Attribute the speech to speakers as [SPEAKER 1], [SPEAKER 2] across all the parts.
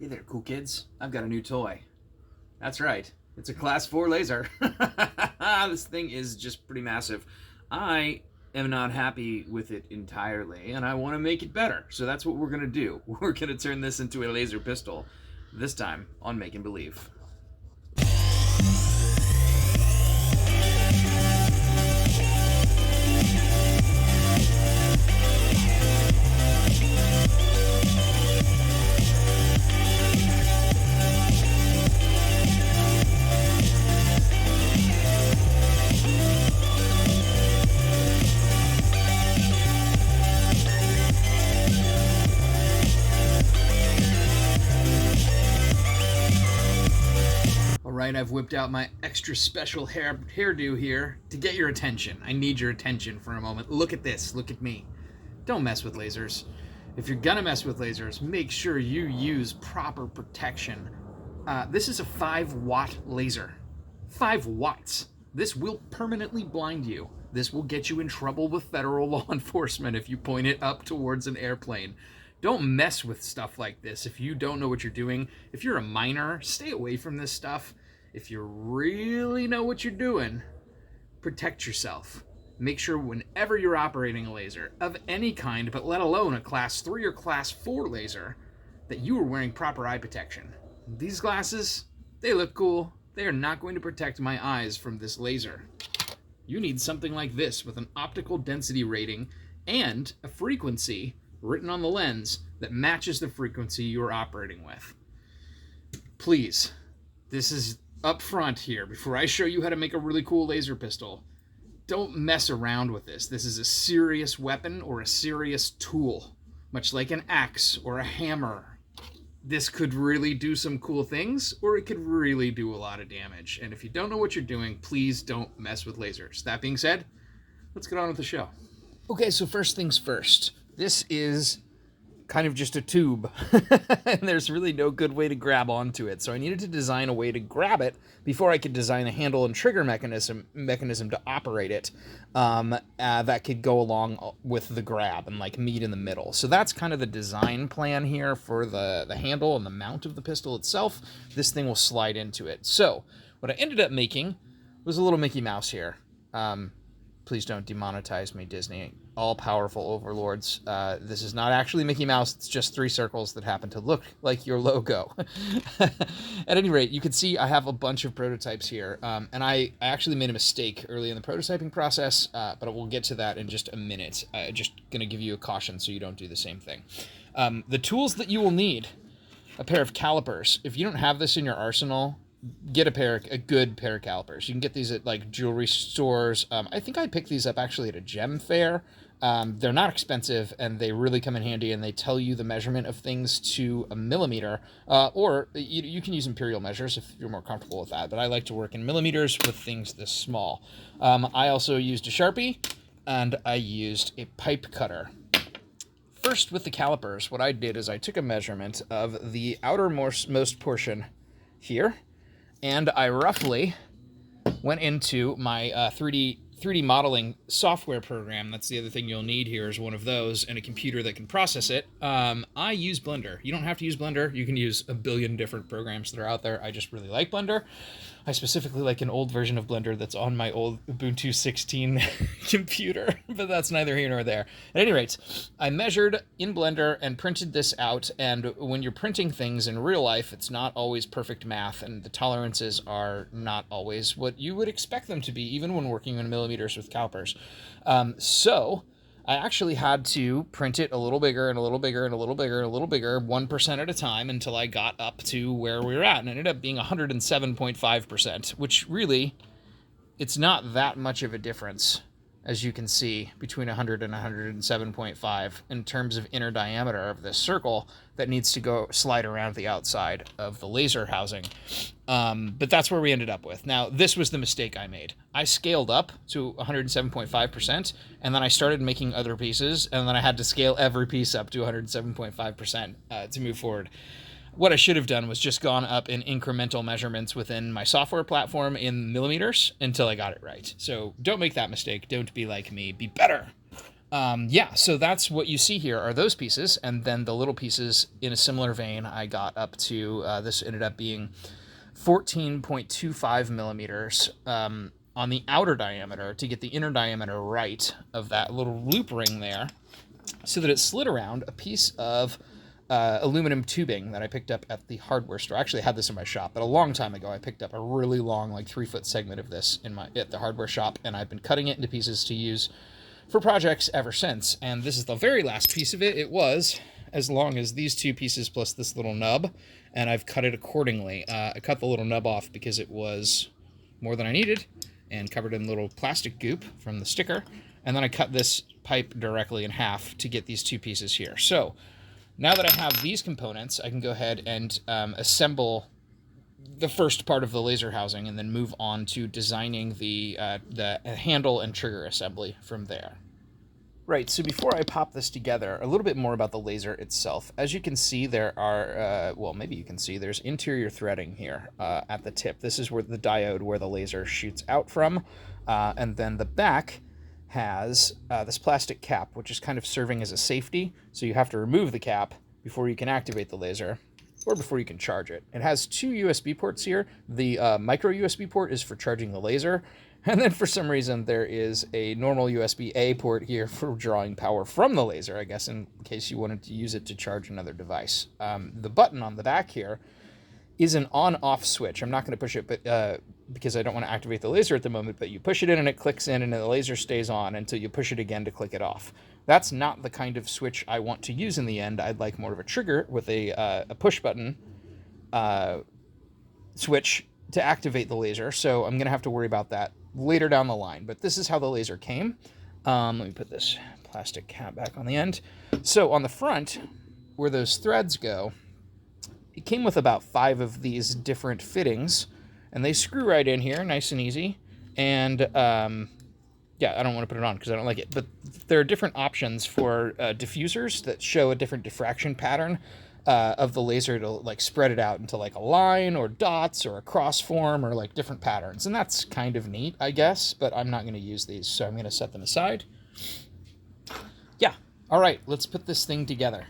[SPEAKER 1] Hey there, cool kids. I've got a new toy. That's right. It's a class 4 laser. This thing is just pretty massive. I am not happy with it entirely, and I want to make it better. So that's what we're going to do. We're going to turn this into a laser pistol, this time on Make and Believe. Alright, I've whipped out my extra special hairdo here to get your attention. I need your attention for a moment. Look at this. Look at me. Don't mess with lasers. If you're gonna mess with lasers, make sure you use proper protection. This is a 5-watt laser. 5 watts. This will permanently blind you. This will get you in trouble with federal law enforcement if you point it up towards an airplane. Don't mess with stuff like this if you don't know what you're doing. If you're a minor, stay away from this stuff. If you really know what you're doing, protect yourself. Make sure whenever you're operating a laser of any kind, but let alone a class 3 or class 4 laser, that you are wearing proper eye protection. These glasses, they look cool. They are not going to protect my eyes from this laser. You need something like this with an optical density rating and a frequency written on the lens that matches the frequency you're operating with. Please, this is up front here, before I show you how to make a really cool laser pistol, don't mess around with this. This is a serious weapon or a serious tool, much like an axe or a hammer. This could really do some cool things, or it could really do a lot of damage. And if you don't know what you're doing, please don't mess with lasers. That being said, let's get on with the show. Okay, so first things first. This is kind of just a tube, and there's really no good way to grab onto it. So I needed to design a way to grab it before I could design a handle and trigger mechanism to operate it that could go along with the grab and like meet in the middle. So that's kind of the design plan here for the handle and the mount of the pistol itself. This thing will slide into it. So what I ended up making was a little Mickey Mouse here. Please don't demonetize me, Disney. All-powerful overlords. This is not actually Mickey Mouse. It's just 3 circles that happen to look like your logo. At any rate, you can see I have a bunch of prototypes here. And I actually made a mistake early in the prototyping process, but we'll get to that in just a minute. Just going to give you a caution so you don't do the same thing. The tools that you will need: a pair of calipers. If you don't have this in your arsenal, get a good pair of calipers. You can get these at like jewelry stores. I think I picked these up actually at a gem fair. They're not expensive, and they really come in handy, and they tell you the measurement of things to a millimeter, or you can use imperial measures if you're more comfortable with that, but I like to work in millimeters with things this small. I also used a Sharpie, and I used a pipe cutter. First, with the calipers, what I did is I took a measurement of the outermost portion here, and I roughly went into my 3D modeling software program. That's the other thing you'll need here, is one of those and a computer that can process it. I use Blender. You don't have to use Blender. You can use a billion different programs that are out there. I just really like Blender. I specifically like an old version of Blender that's on my old Ubuntu 16 computer, but that's neither here nor there. At any rate, I measured in Blender and printed this out, and when you're printing things in real life, it's not always perfect math, and the tolerances are not always what you would expect them to be, even when working in millimeters with calipers. So I actually had to print it a little bigger and a little bigger and a little bigger and a little bigger, 1% at a time, until I got up to where we were at, and it ended up being 107.5%, which really, it's not that much of a difference, as you can see, between 100 and 107.5 in terms of inner diameter of this circle that needs to slide around the outside of the laser housing. But that's where we ended up with. Now, this was the mistake I made. I scaled up to 107.5%, and then I started making other pieces, and then I had to scale every piece up to 107.5% to move forward. What I should have done was just gone up in incremental measurements within my software platform in millimeters until I got it right. So don't make that mistake. Don't be like me. Be better. Yeah, so that's what you see here are those pieces, and then the little pieces in a similar vein. I got up to, this ended up being 14.25 millimeters on the outer diameter to get the inner diameter right of that little loop ring there, so that it slid around a piece of aluminum tubing that I picked up at the hardware store. I actually had this in my shop, but a long time ago I picked up a really long, like 3-foot segment of this at the hardware shop, and I've been cutting it into pieces to use for projects ever since. And this is the very last piece of it. It was as long as these two pieces plus this little nub, and I've cut it accordingly. I cut the little nub off because it was more than I needed and covered in little plastic goop from the sticker. And then I cut this pipe directly in half to get these two pieces here. So now that I have these components, I can go ahead and assemble the first part of the laser housing and then move on to designing the handle and trigger assembly from there. Right, so before I pop this together, a little bit more about the laser itself. As you can see, there are, well, maybe you can see, there's interior threading here at the tip. This is where the diode, where the laser shoots out from, and then the back has this plastic cap, which is kind of serving as a safety, so you have to remove the cap before you can activate the laser, or before you can charge it. It has two USB ports here. The micro USB port is for charging the laser, and then for some reason there is a normal USB-A port here for drawing power from the laser, I guess in case you wanted to use it to charge another device. The button on the back here is an on-off switch. I'm not going to push it, but because I don't want to activate the laser at the moment, but you push it in and it clicks in and the laser stays on until you push it again to click it off. That's not the kind of switch I want to use in the end. I'd like more of a trigger with a push button switch to activate the laser, so I'm going to have to worry about that later down the line. But this is how the laser came. Let me put this plastic cap back on the end. So on the front, where those threads go, it came with about 5 of these different fittings, and they screw right in here, nice and easy. And yeah, I don't want to put it on because I don't like it, but there are different options for diffusers that show a different diffraction pattern of the laser to like spread it out into like a line or dots or a cross form or like different patterns. And that's kind of neat, I guess, but I'm not going to use these, so I'm going to set them aside. Yeah, all right, let's put this thing together.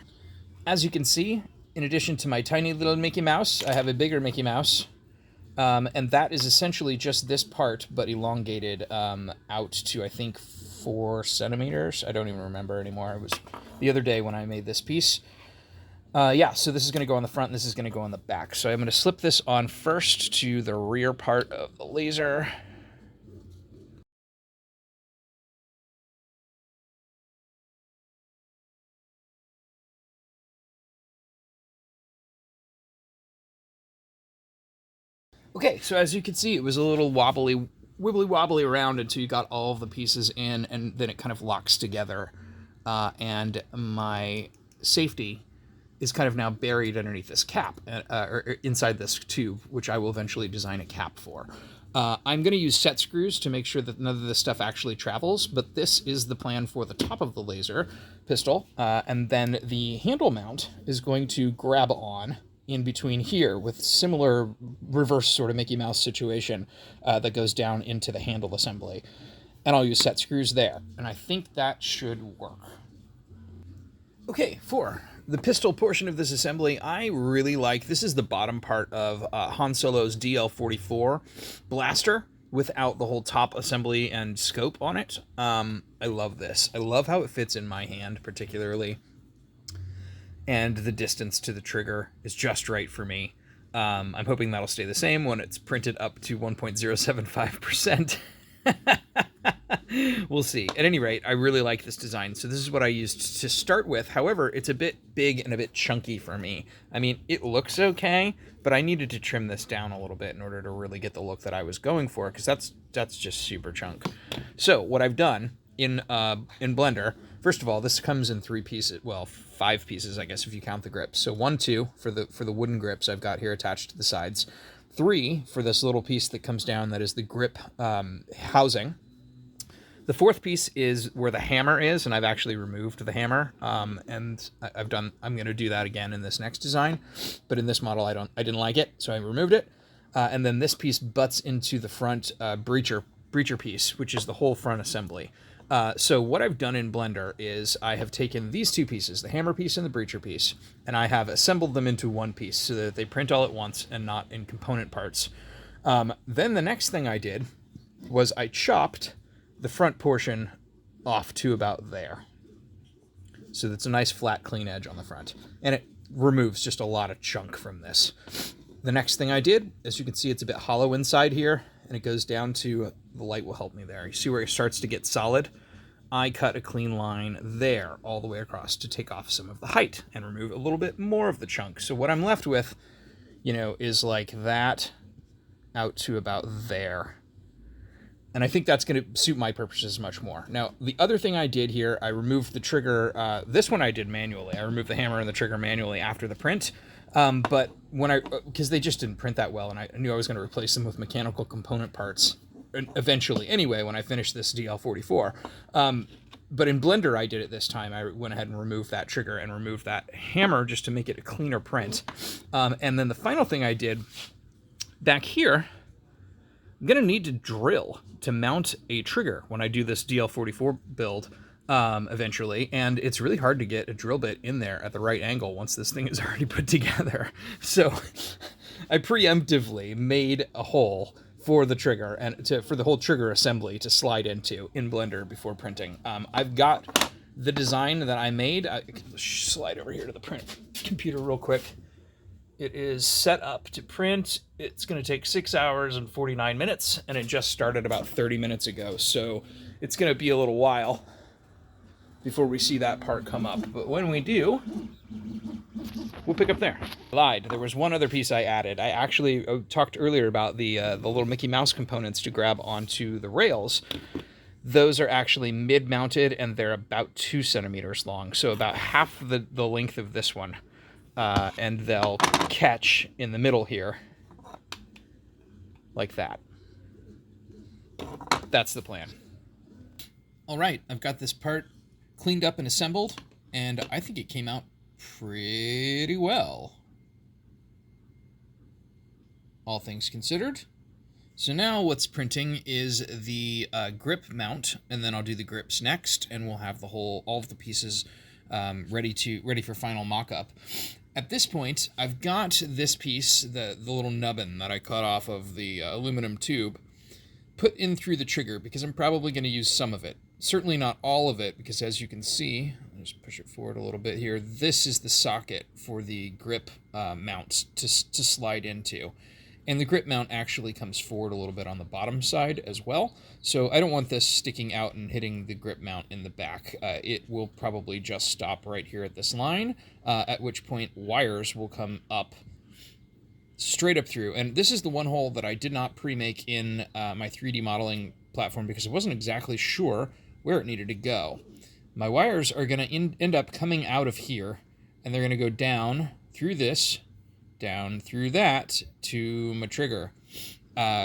[SPEAKER 1] As you can see, in addition to my tiny little Mickey Mouse, I have a bigger Mickey Mouse. And that is essentially just this part, but elongated out to, I think, 4 centimeters. I don't even remember anymore. It was the other day when I made this piece. Yeah, so this is going to go on the front, and this is going to go on the back. So I'm going to slip this on first to the rear part of the laser. Okay, so as you can see, it was a little wibbly wobbly around until you got all of the pieces in, and then it kind of locks together. And my safety is kind of now buried underneath this cap, or inside this tube, which I will eventually design a cap for. I'm going to use set screws to make sure that none of this stuff actually travels, but this is the plan for the top of the laser pistol, and then the handle mount is going to grab on in between here with similar reverse sort of Mickey Mouse situation that goes down into the handle assembly. And I'll use set screws there, and I think that should work. Okay, for the pistol portion of this assembly, I really like, this is the bottom part of Han Solo's DL-44 blaster without the whole top assembly and scope on it. I love this. I love how it fits in my hand particularly. And the distance to the trigger is just right for me. I'm hoping that'll stay the same when it's printed up to 1.075%. We'll see. At any rate, I really like this design. So this is what I used to start with. However, it's a bit big and a bit chunky for me. I mean, it looks okay, but I needed to trim this down a little bit in order to really get the look that I was going for, because that's just super chunk. So what I've done in Blender, first of all, this comes in 3 pieces, well, 5 pieces, I guess, if you count the grips. So 1, 2 for the wooden grips I've got here attached to the sides. 3 for this little piece that comes down that is the grip housing. The 4th piece is where the hammer is, and I've actually removed the hammer, and I'm going to do that again in this next design, but in this model I didn't like it, so I removed it. And then this piece butts into the front breacher piece, which is the whole front assembly. So what I've done in Blender is I have taken these two pieces, the hammer piece and the breacher piece, and I have assembled them into one piece so that they print all at once and not in component parts. Then the next thing I did was I chopped the front portion off to about there. So that's a nice flat clean edge on the front. And it removes just a lot of chunk from this. The next thing I did, as you can see, it's a bit hollow inside here, and it goes down to, the light will help me there. You see where it starts to get solid? I cut a clean line there all the way across to take off some of the height and remove a little bit more of the chunk. So what I'm left with, is like that out to about there. And I think that's going to suit my purposes much more. Now, the other thing I did here, I removed the trigger. This one I did manually. I removed the hammer and the trigger manually after the print. But when because they just didn't print that well, and I knew I was going to replace them with mechanical component parts eventually anyway when I finished this DL44. But in Blender, I did it this time. I went ahead and removed that trigger and removed that hammer just to make it a cleaner print. And then the final thing I did back here, I'm going to need to drill to mount a trigger when I do this DL44 build eventually, and it's really hard to get a drill bit in there at the right angle once this thing is already put together. So I preemptively made a hole for the trigger and for the whole trigger assembly to slide into in Blender before printing. I've got the design that I made. I can slide over here to the print computer real quick. It is set up to print. It's going to take 6 hours and 49 minutes, and it just started about 30 minutes ago, so it's going to be a little while before we see that part come up. But when we do, we'll pick up there. Lied. There was one other piece I added. I actually talked earlier about the little Mickey Mouse components to grab onto the rails. Those are actually mid-mounted, and they're about 2 centimeters long, so about half the length of this one. And they'll catch in the middle here, like that. That's the plan. All right, I've got this part cleaned up and assembled, and I think it came out pretty well, all things considered. So now what's printing is the grip mount, and then I'll do the grips next, and we'll have all of the pieces ready for final mock-up. At this point, I've got this piece, the little nubbin that I cut off of the aluminum tube, put in through the trigger because I'm probably going to use some of it. Certainly not all of it, because as you can see, I'll just push it forward a little bit here, this is the socket for the grip mount to slide into. And the grip mount actually comes forward a little bit on the bottom side as well. So I don't want this sticking out and hitting the grip mount in the back. It will probably just stop right here at this line, at which point wires will come up, straight up through. And this is the one hole that I did not pre-make in my 3D modeling platform because I wasn't exactly sure where it needed to go. My wires are going to end up coming out of here, and they're going to go down through this, down through that to my trigger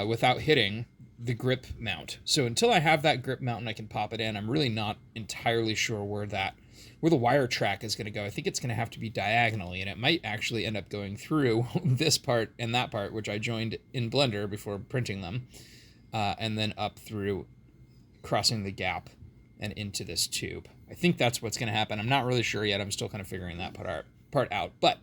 [SPEAKER 1] without hitting the grip mount. So until I have that grip mount and I can pop it in, I'm really not entirely sure where the wire track is going to go. I think it's going to have to be diagonally, and it might actually end up going through this part and that part, which I joined in Blender before printing them, and then up through, crossing the gap and into this tube. I think that's what's going to happen. I'm not really sure yet. I'm still kind of figuring that part out, but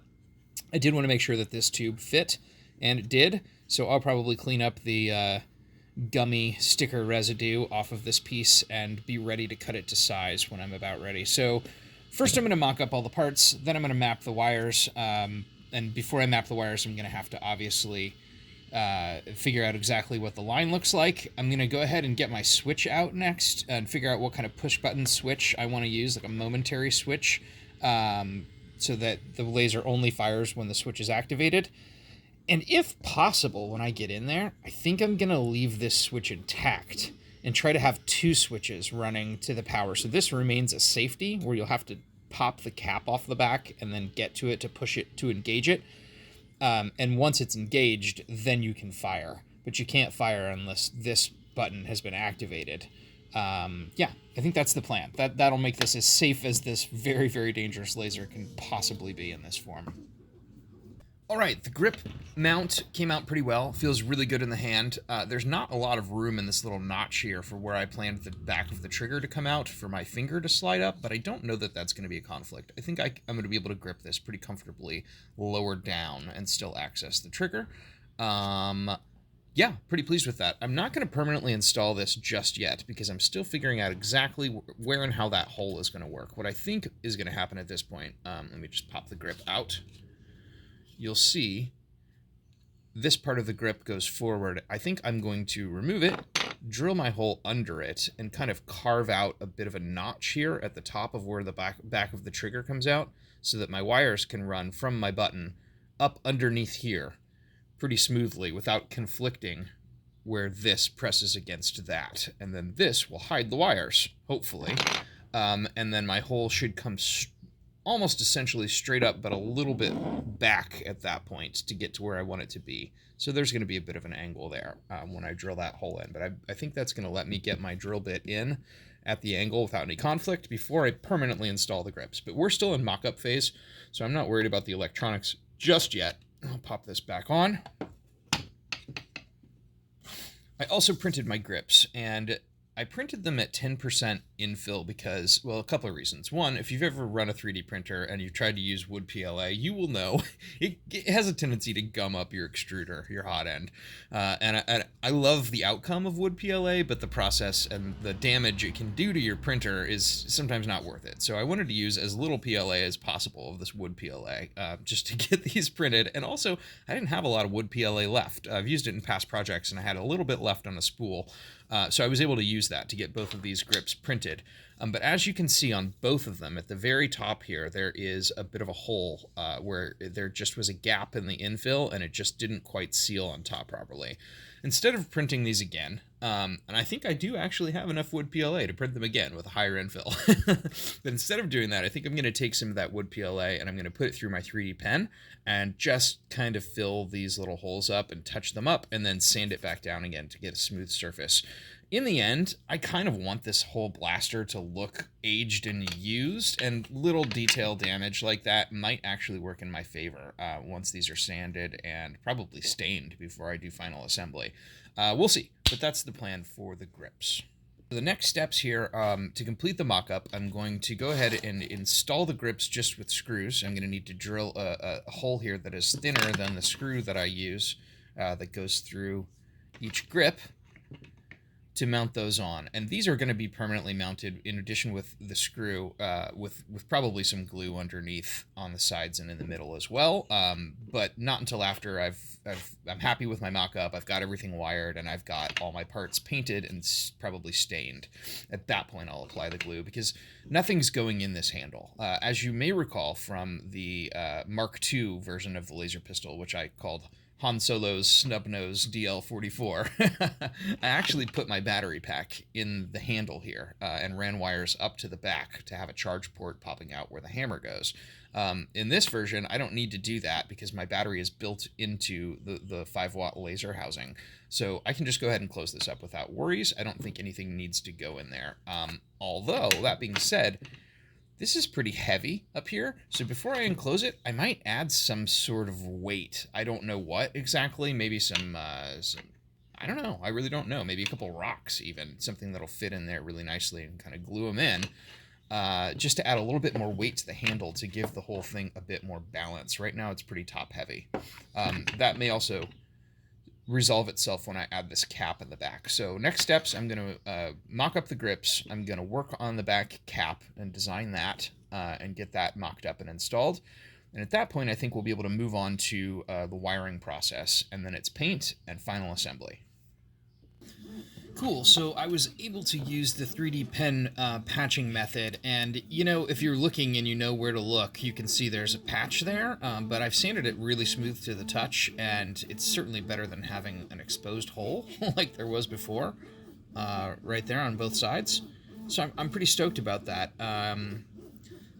[SPEAKER 1] I did want to make sure that this tube fit, and it did, so I'll probably clean up the gummy sticker residue off of this piece and be ready to cut it to size when I'm about ready. So first I'm going to mock up all the parts, then I'm going to map the wires, and before I map the wires I'm going to have to obviously figure out exactly what the line looks like. I'm going to go ahead and get my switch out next and figure out what kind of push button switch I want to use, like a momentary switch, so that the laser only fires when the switch is activated. And if possible, when I get in there, I think I'm going to leave this switch intact and try to have 2 switches running to the power. So this remains a safety where you'll have to pop the cap off the back and then get to it to push it to engage it. And once it's engaged, then you can fire. But you can't fire unless this button has been activated. Yeah, I think that's the plan. That'll make this as safe as this very, very dangerous laser can possibly be in this form. All right, the grip mount came out pretty well. Feels really good in the hand. There's not a lot of room in this little notch here for where I planned the back of the trigger to come out for my finger to slide up, but I don't know that that's going to be a conflict. I think I'm going to be able to grip this pretty comfortably lower down and still access the trigger. Yeah, pretty pleased with that. I'm not going to permanently install this just yet because I'm still figuring out exactly where and how that hole is going to work. What I think is going to happen at this point, let me just pop the grip out. You'll see this part of the grip goes forward. I think I'm going to remove it, drill my hole under it, and kind of carve out a bit of a notch here at the top of where the back of the trigger comes out so that my wires can run from my button up underneath here pretty smoothly without conflicting where this presses against that. And then this will hide the wires, hopefully. And then my hole should come almost essentially straight up, but a little bit back at that point to get to where I want it to be. So there's going to be a bit of an angle there when I drill that hole in. But I think that's going to let me get my drill bit in at the angle without any conflict before I permanently install the grips. But we're still in mock-up phase, so I'm not worried about the electronics just yet. I'll pop this back on. I also printed my grips, and I printed them at 10% infill because, well, a couple of reasons. One, if you've ever run a 3D printer and you've tried to use wood PLA, you will know it has a tendency to gum up your extruder, your hot end. And I love the outcome of wood PLA, but the process and the damage it can do to your printer is sometimes not worth it. So I wanted to use as little PLA as possible of this wood PLA just to get these printed. And also, I didn't have a lot of wood PLA left. I've used it in past projects, and I had a little bit left on a spool. So I was able to use that to get both of these grips printed. But as you can see on both of them, at the very top here, there is a bit of a hole where there just was a gap in the infill and it just didn't quite seal on top properly. Instead of printing these again, and I think I do actually have enough wood PLA to print them again with a higher infill. But instead of doing that, I think I'm going to take some of that wood PLA and I'm going to put it through my 3D pen and just kind of fill these little holes up and touch them up and then sand it back down again to get a smooth surface. In the end, I kind of want this whole blaster to look aged and used, and little detail damage like that might actually work in my favor once these are sanded and probably stained before I do final assembly. We'll see, but that's the plan for the grips. The next steps here, to complete the mock-up, I'm going to go ahead and install the grips just with screws. I'm going to need to drill a hole here that is thinner than the screw that I use that goes through each grip to mount those on. And these are going to be permanently mounted in addition with the screw with probably some glue underneath on the sides and in the middle as well, but not until after I'm happy with my mock-up, I've got everything wired, and I've got all my parts painted and probably stained. At that point, I'll apply the glue because nothing's going in this handle. As you may recall from the Mark II version of the laser pistol, which I called Han Solo's Snub-Nose DL44, I actually put my battery pack in the handle here and ran wires up to the back to have a charge port popping out where the hammer goes. In this version, I don't need to do that because my battery is built into the 5-watt laser housing. So I can just go ahead and close this up without worries. I don't think anything needs to go in there. Although, that being said, this is pretty heavy up here, so before I enclose it, I might add some sort of weight. I don't know what exactly, maybe some I don't know, I really don't know, maybe a couple rocks even, something that'll fit in there really nicely and kind of glue them in, just to add a little bit more weight to the handle to give the whole thing a bit more balance. Right now it's pretty top heavy. That may also resolve itself when I add this cap in the back. So next steps, I'm going to mock up the grips. I'm going to work on the back cap and design that and get that mocked up and installed. And at that point, I think we'll be able to move on to the wiring process, and then it's paint and final assembly. Cool, so I was able to use the 3D pen patching method, and you know, if you're looking and you know where to look, you can see there's a patch there, but I've sanded it really smooth to the touch, and it's certainly better than having an exposed hole like there was before, right there on both sides. So I'm pretty stoked about that.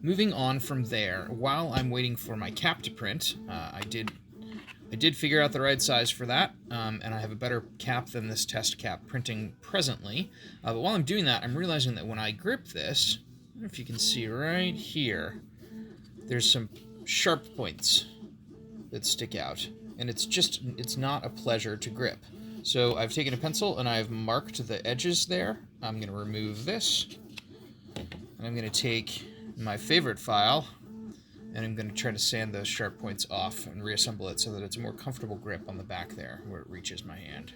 [SPEAKER 1] Moving on from there, while I'm waiting for my cap to print, I did figure out the right size for that, and I have a better cap than this test cap printing presently. But while I'm doing that, I'm realizing that when I grip this, I don't know if you can see right here, there's some sharp points. that stick out, and it's not a pleasure to grip. So I've taken a pencil and I've marked the edges there. I'm going to remove this, and I'm going to take my favorite file, and I'm going to try to sand those sharp points off and reassemble it so that it's a more comfortable grip on the back there where it reaches my hand.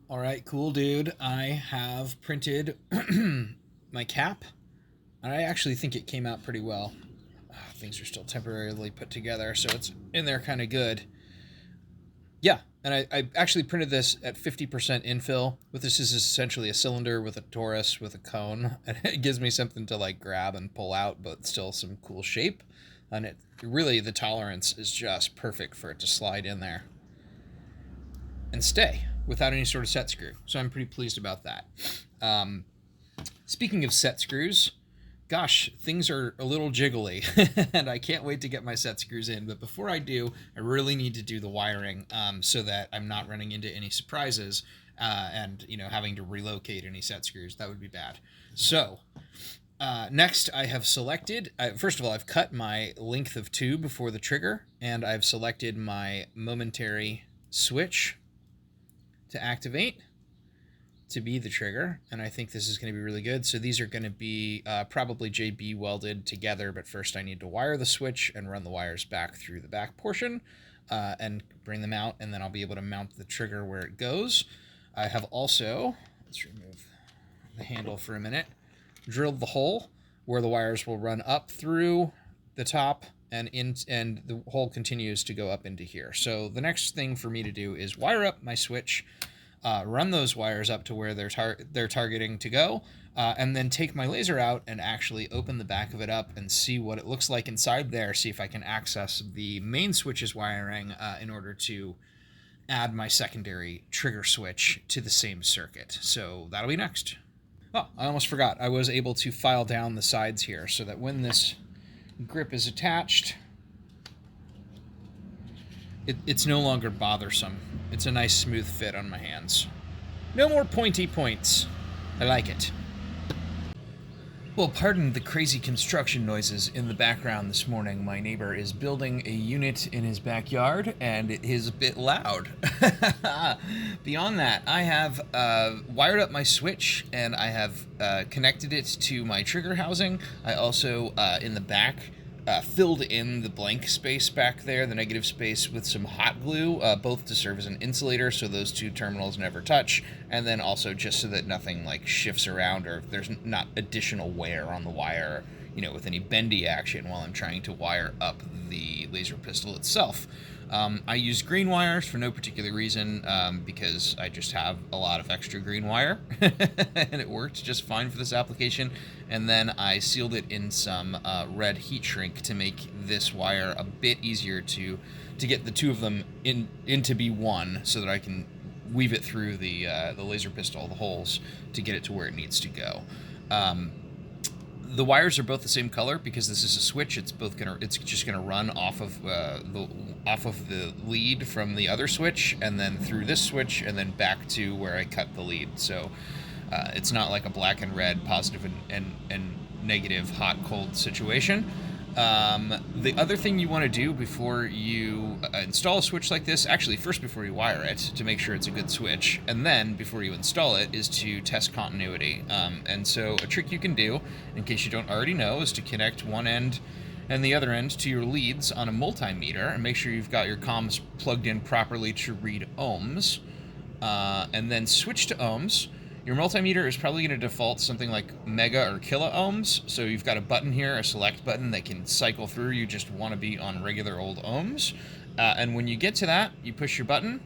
[SPEAKER 1] All right, cool, dude. I have printed my cap, and I actually think it came out pretty well. Things are still temporarily put together, so it's in there kind of good. Yeah, and I actually printed this at 50% infill. But this is essentially a cylinder with a torus with a cone, and it gives me something to like grab and pull out, but still some cool shape. And it really, the tolerance is just perfect for it to slide in there and stay without any sort of set screw. So I'm pretty pleased about that. Speaking of set screws, gosh, things are a little jiggly, and I can't wait to get my set screws in. But before I do, I really need to do the wiring so that I'm not running into any surprises and having to relocate any set screws. That would be bad. So next, I have selected. First of all, I've cut my length of tube for the trigger, and I've selected my momentary switch to activate to be the trigger, and I think this is going to be really good. So these are going to be probably JB welded together, but first I need to wire the switch and run the wires back through the back portion and bring them out, and then I'll be able to mount the trigger where it goes. I have also, let's remove the handle for a minute, drilled the hole where the wires will run up through the top and the hole continues to go up into here. So the next thing for me to do is wire up my switch, run those wires up to where they're targeting to go, and then take my laser out and actually open the back of it up and see what it looks like inside there, see if I can access the main switch's wiring in order to add my secondary trigger switch to the same circuit. So that'll be next. Oh, I almost forgot. I was able to file down the sides here so that when this grip is attached, it's no longer bothersome. It's a nice smooth fit on my hands. No more pointy points. I like it. Well, pardon the crazy construction noises in the background this morning. My neighbor is building a unit in his backyard, and it is a bit loud. Beyond that, I have wired up my switch, and I have connected it to my trigger housing. I also, in the back, filled in the blank space back there, the negative space, with some hot glue, both to serve as an insulator so those two terminals never touch, and then also just so that nothing like shifts around or there's not additional wear on the wire, with any bendy action while I'm trying to wire up the laser pistol itself. I use green wires for no particular reason, because I just have a lot of extra green wire, and it worked just fine for this application. And then I sealed it in some red heat shrink to make this wire a bit easier to get the two of them into be one, so that I can weave it through the laser pistol, the holes, to get it to where it needs to go. The wires are both the same color because this is a switch. It's just gonna run off of the lead from the other switch, and then through this switch, and then back to where I cut the lead. So it's not like a black and red, positive and negative, hot cold situation. The other thing you want to do before you install a switch like this, actually first before you wire it to make sure it's a good switch, and then before you install it, is to test continuity. And so a trick you can do, in case you don't already know, is to connect one end and the other end to your leads on a multimeter and make sure you've got your comms plugged in properly to read ohms, and then switch to ohms. Your multimeter is probably going to default something like mega or kilo ohms, so you've got a button here, a select button that can cycle through. You just want to be on regular old ohms, and when you get to that, you push your button,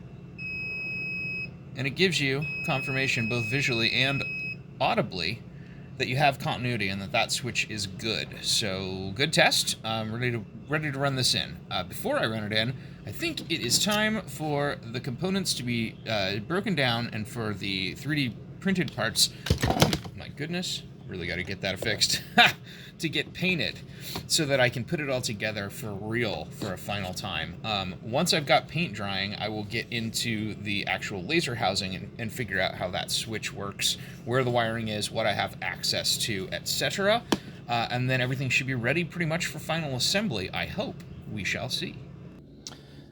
[SPEAKER 1] and it gives you confirmation both visually and audibly that you have continuity and that switch is good. So good test. I'm ready to run this in. Before I run it in, I think it is time for the components to be broken down and for the 3D printed parts, my goodness, really got to get that fixed, to get painted so that I can put it all together for real for a final time. Once I've got paint drying, I will get into the actual laser housing and figure out how that switch works, where the wiring is, what I have access to, etc. And then everything should be ready pretty much for final assembly, I hope. we shall see.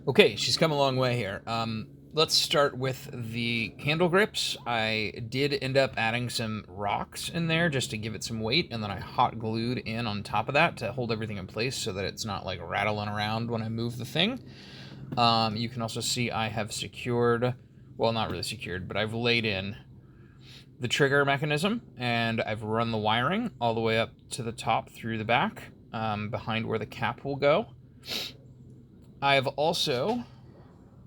[SPEAKER 1] Okay, she's come a long way here. Let's start with the handle grips. I did end up adding some rocks in there just to give it some weight, and then I hot glued in on top of that to hold everything in place so that it's not like rattling around when I move the thing. You can also see I have secured, well, not really secured, but I've laid in the trigger mechanism, and I've run the wiring all the way up to the top through the back, behind where the cap will go. I've also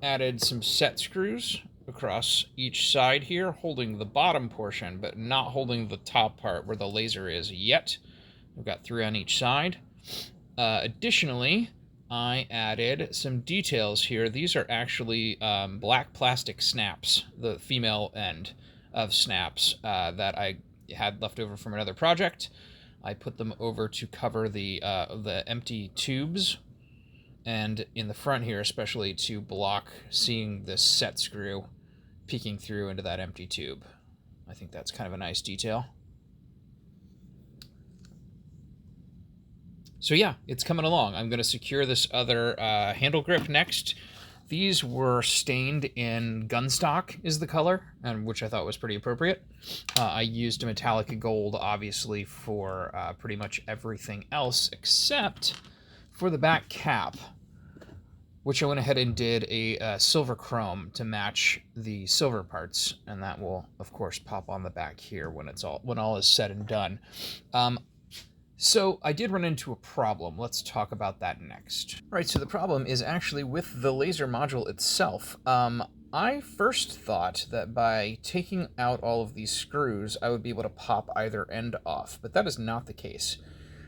[SPEAKER 1] added some set screws across each side here, holding the bottom portion, but not holding the top part where the laser is yet. I've got 3 on each side. Additionally, I added some details here. These are actually black plastic snaps, the female end of snaps that I had left over from another project. I put them over to cover the empty tubes, and in the front here especially to block seeing this set screw peeking through into that empty tube. I think that's kind of a nice detail. So yeah, it's coming along. I'm going to secure this other handle grip next. These were stained in gunstock is the color, and which I thought was pretty appropriate. I used a metallic gold, obviously, for pretty much everything else except for the back cap, which I went ahead and did a silver chrome to match the silver parts, and that will, of course, pop on the back here when all is said and done. So I did run into a problem. Let's talk about that next. All right, so the problem is actually with the laser module itself. I first thought that by taking out all of these screws, I would be able to pop either end off, but that is not the case.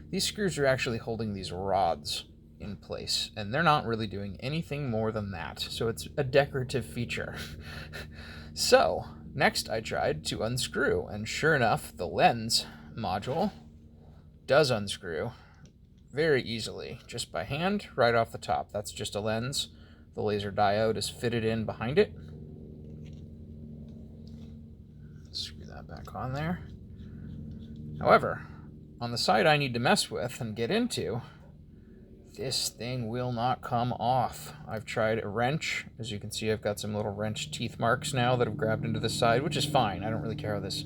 [SPEAKER 1] These screws are actually holding these rods in place, and they're not really doing anything more than that, so it's a decorative feature. So, next I tried to unscrew, and sure enough, the lens module does unscrew very easily, just by hand, right off the top. That's just a lens. The laser diode is fitted in behind it. Screw that back on there. However, on the side I need to mess with and get into, this thing will not come off. I've tried a wrench. As you can see, I've got some little wrench teeth marks now that have grabbed into the side, which is fine. I don't really care how this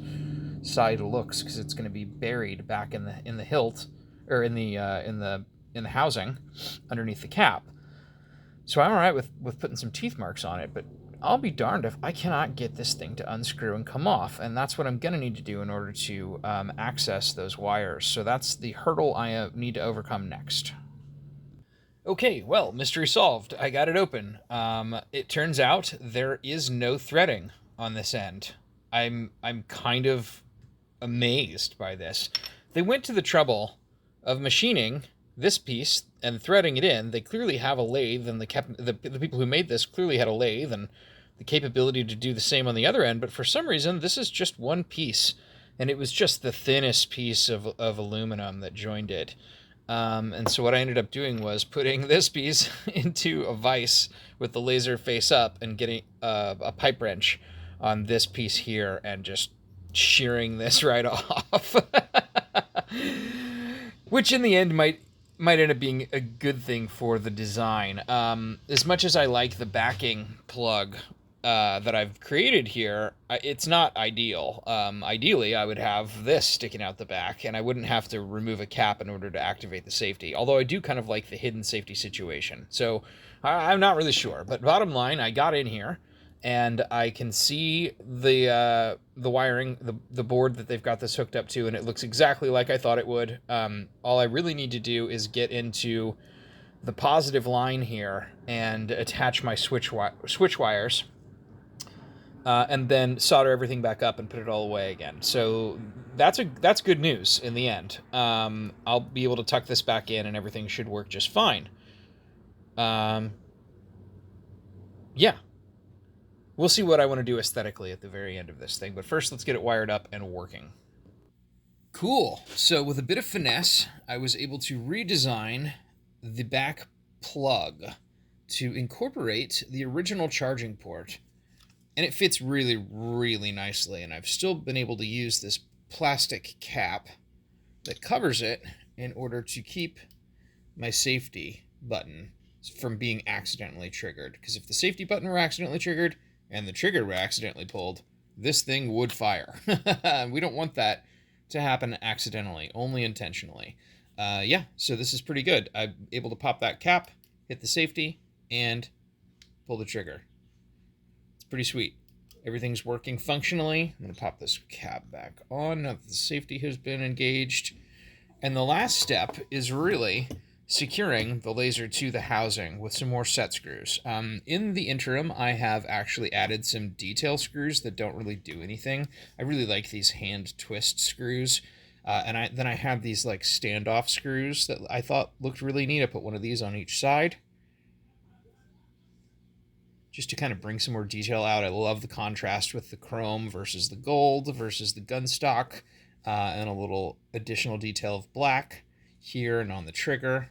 [SPEAKER 1] side looks because it's going to be buried back in the hilt, or in the housing underneath the cap. So I'm all right with putting some teeth marks on it, but I'll be darned if I cannot get this thing to unscrew and come off, and that's what I'm going to need to do in order to access those wires. So that's the hurdle I need to overcome next. Okay, well, mystery solved. I got it open. It turns out there is no threading on this end. I'm kind of amazed by this. They went to the trouble of machining this piece and threading it in. They clearly have a lathe, and the people who made this clearly had a lathe and the capability to do the same on the other end, but for some reason this is just one piece, and it was just the thinnest piece of aluminum that joined it. And so what I ended up doing was putting this piece into a vise with the laser face up and getting a pipe wrench on this piece here and just shearing this right off. Which in the end might end up being a good thing for the design. As much as I like the backing plug that I've created here, it's not ideal. Ideally, I would have this sticking out the back, and I wouldn't have to remove a cap in order to activate the safety, although I do kind of like the hidden safety situation. So I'm not really sure, but bottom line, I got in here, and I can see the wiring, the board that they've got this hooked up to, and it looks exactly like I thought it would. All I really need to do is get into the positive line here and attach my switch wires, and then solder everything back up and put it all away again. So that's good news in the end. I'll be able to tuck this back in, and everything should work just fine. Yeah. We'll see what I want to do aesthetically at the very end of this thing, but first let's get it wired up and working. Cool. So with a bit of finesse, I was able to redesign the back plug to incorporate the original charging port, and it fits really, really nicely, and I've still been able to use this plastic cap that covers it in order to keep my safety button from being accidentally triggered. Because if the safety button were accidentally triggered and the trigger were accidentally pulled, this thing would fire. We don't want that to happen accidentally, only intentionally. Yeah, so this is pretty good. I'm able to pop that cap, hit the safety, and pull the trigger. It's pretty sweet. Everything's working functionally. I'm going to pop this cap back on now that the safety has been engaged. And the last step is really securing the laser to the housing with some more set screws. In the interim, I have actually added some detail screws that don't really do anything. I really like these hand twist screws. And then I have these like standoff screws that I thought looked really neat. I put one of these on each side, just to kind of bring some more detail out. I love the contrast with the chrome versus the gold versus the gun stock, and a little additional detail of black here and on the trigger.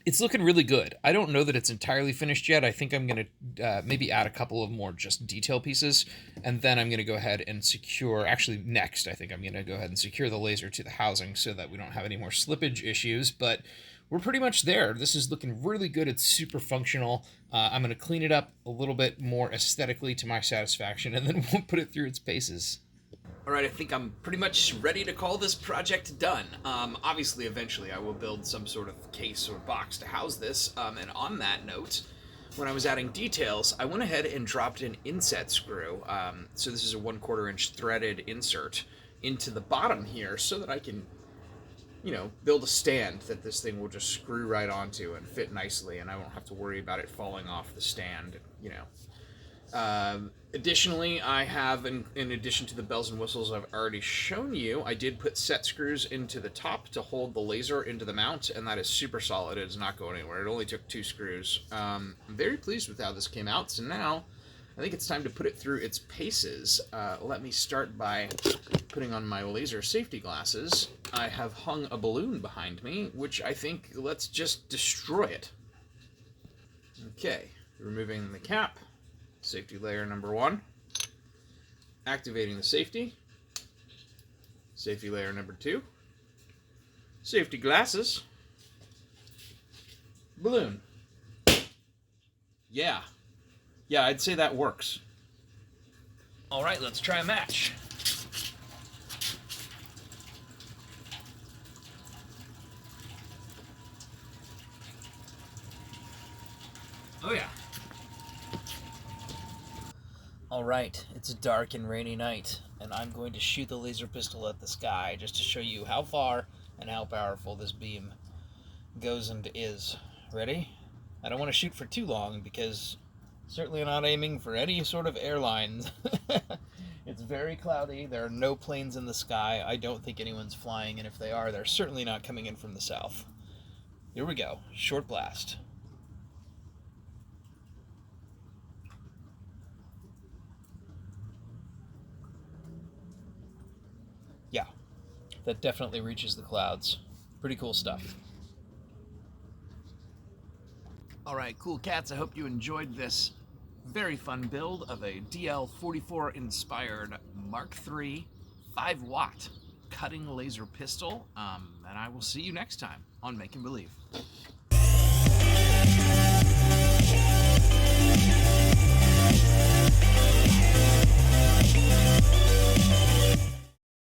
[SPEAKER 1] It's looking really good. I don't know that it's entirely finished yet. I think I'm going to maybe add a couple of more just detail pieces, and then I'm going to go ahead and secure, actually next, I think I'm going to go ahead and secure the laser to the housing so that we don't have any more slippage issues, but we're pretty much there. This is looking really good. It's super functional. I'm going to clean it up a little bit more aesthetically to my satisfaction, and then we'll put it through its paces. All right, I think I'm pretty much ready to call this project done. Obviously, eventually, I will build some sort of case or box to house this. And on that note, when I was adding details, I went ahead and dropped an inset screw. So this is a 1/4 inch threaded insert into the bottom here so that I can, you know, build a stand that this thing will just screw right onto and fit nicely, and I won't have to worry about it falling off the stand, you know. Additionally, I have, in addition to the bells and whistles I've already shown you, I did put set screws into the top to hold the laser into the mount, and that is super solid. It is not going anywhere. It only took 2 screws. I'm very pleased with how this came out, so now I think it's time to put it through its paces. Let me start by putting on my laser safety glasses. I have hung a balloon behind me, which I think, let's just destroy it. Okay, removing the cap. Safety layer number 1. Activating the safety. Safety layer number 2. Safety glasses. Balloon. Yeah. Yeah, I'd say that works. All right, let's try a match. Oh yeah. Alright, it's a dark and rainy night, and I'm going to shoot the laser pistol at the sky just to show you how far and how powerful this beam goes and is. Ready? I don't want to shoot for too long because certainly I'm not aiming for any sort of airlines. It's very cloudy, there are no planes in the sky, I don't think anyone's flying, and if they are, they're certainly not coming in from the south. Here we go, short blast. Yeah, that definitely reaches the clouds. Pretty cool stuff. Alright, cool cats, I hope you enjoyed this very fun build of a DL44 inspired Mark III 5-watt cutting laser pistol, and I will see you next time on Make and Believe.